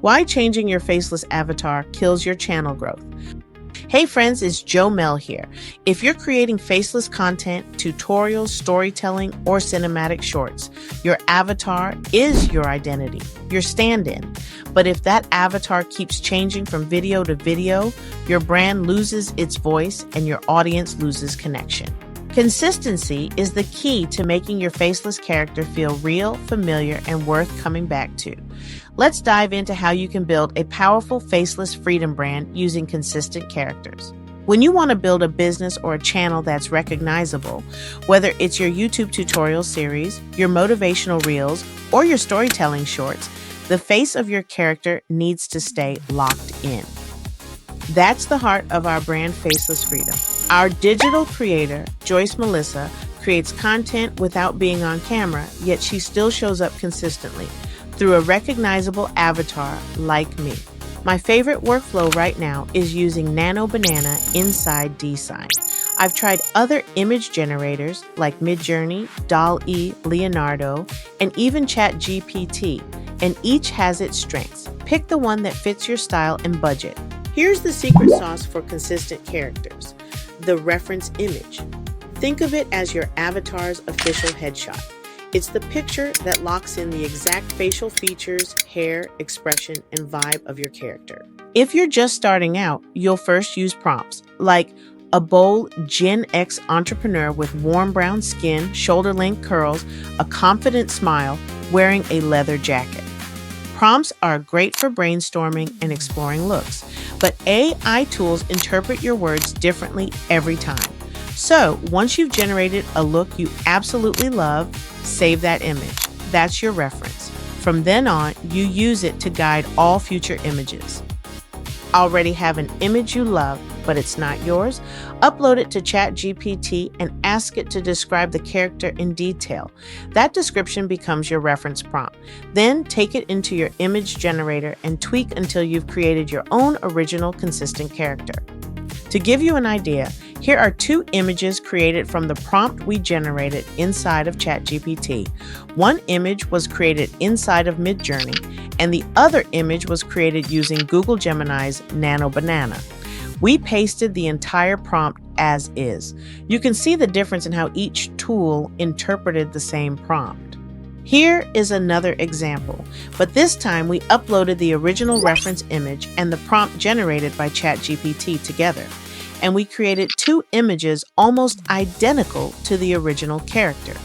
Why changing your faceless avatar kills your channel growth. Hey friends, it's JoMel here. If you're creating faceless content, tutorials, storytelling, or cinematic shorts, your avatar is your identity, your stand-in. But if that avatar keeps changing from video to video, your brand loses its voice and your audience loses connection. Consistency is the key to making your faceless character feel real, familiar, and worth coming back to. Let's dive into how you can build a powerful Faceless Freedom brand using consistent characters. When you want to build a business or a channel that's recognizable, whether it's your YouTube tutorial series, your motivational reels, or your storytelling shorts, the face of your character needs to stay locked in. That's the heart of our brand Faceless Freedom. Our digital creator, Joyce Melissa, creates content without being on camera, yet she still shows up consistently through a recognizable avatar like me. My favorite workflow right now is using Nano Banana inside Dzine. I've tried other image generators like Midjourney, DALL-E, Leonardo, and even ChatGPT, and each has its strengths. Pick the one that fits your style and budget. Here's the secret sauce for consistent characters: the reference image. Think of it as your avatar's official headshot. It's the picture that locks in the exact facial features, hair, expression, and vibe of your character. If you're just starting out, you'll first use prompts like a bold Gen X entrepreneur with warm brown skin, shoulder-length curls, a confident smile, wearing a leather jacket. Prompts are great for brainstorming and exploring looks, but AI tools interpret your words differently every time. So once you've generated a look you absolutely love, save that image. That's your reference. From then on, you use it to guide all future images. Already have an image you love, but it's not yours? Upload it to ChatGPT and ask it to describe the character in detail. That description becomes your reference prompt. Then take it into your image generator and tweak until you've created your own original consistent character. To give you an idea, here are 2 images created from the prompt we generated inside of ChatGPT. One image was created inside of Midjourney, and the other image was created using Google Gemini's Nano Banana. We pasted the entire prompt as is. You can see the difference in how each tool interpreted the same prompt. Here is another example, but this time we uploaded the original reference image and the prompt generated by ChatGPT together, and we created 2 images almost identical to the original character.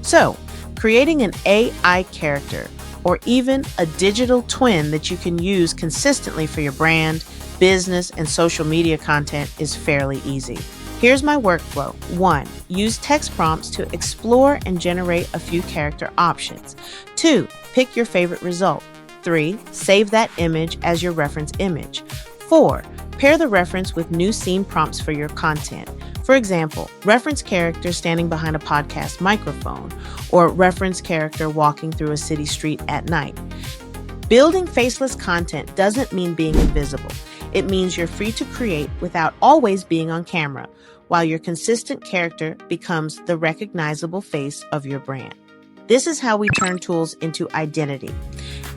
So, creating an AI character, or even a digital twin that you can use consistently for your brand, business, and social media content is fairly easy. Here's my workflow. 1. Use text prompts to explore and generate a few character options. 2. Pick your favorite result. 3. Save that image as your reference image. 4. Pair the reference with new scene prompts for your content. For example, reference character standing behind a podcast microphone, or reference character walking through a city street at night. Building faceless content doesn't mean being invisible. It means you're free to create without always being on camera, while your consistent character becomes the recognizable face of your brand. This is how we turn tools into identity,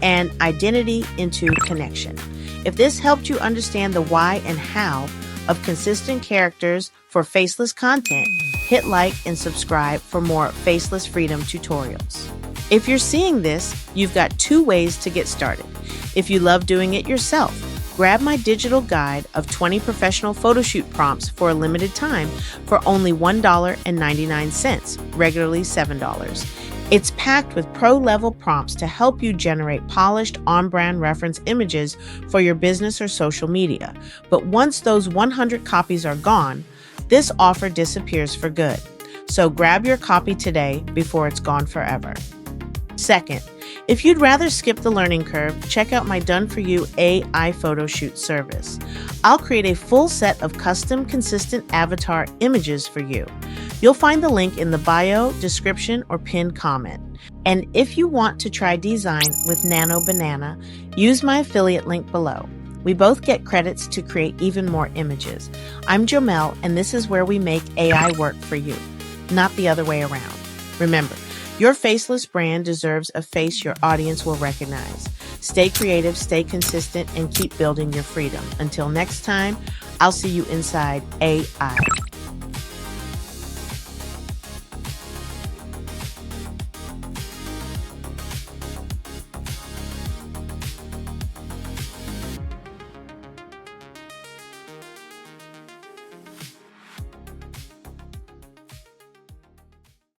and identity into connection. If this helped you understand the why and how of consistent characters for faceless content, hit like and subscribe for more Faceless Freedom tutorials. If you're seeing this, you've got 2 ways to get started. If you love doing it yourself, grab my digital guide of 20 professional photoshoot prompts for a limited time for only $1.99, regularly $7. It's packed with pro-level prompts to help you generate polished, on-brand reference images for your business or social media. But once those 100 copies are gone, this offer disappears for good. So grab your copy today before it's gone forever. Second, if you'd rather skip the learning curve, check out my done-for-you AI photo shoot service. I'll create a full set of custom, consistent avatar images for you. You'll find the link in the bio, description, or pinned comment. And if you want to try Dzine with Nano Banana, use my affiliate link below. We both get credits to create even more images. I'm JoMel, and this is where we make AI work for you, not the other way around. Remember, your faceless brand deserves a face your audience will recognize. Stay creative, stay consistent, and keep building your freedom. Until next time, I'll see you inside AI.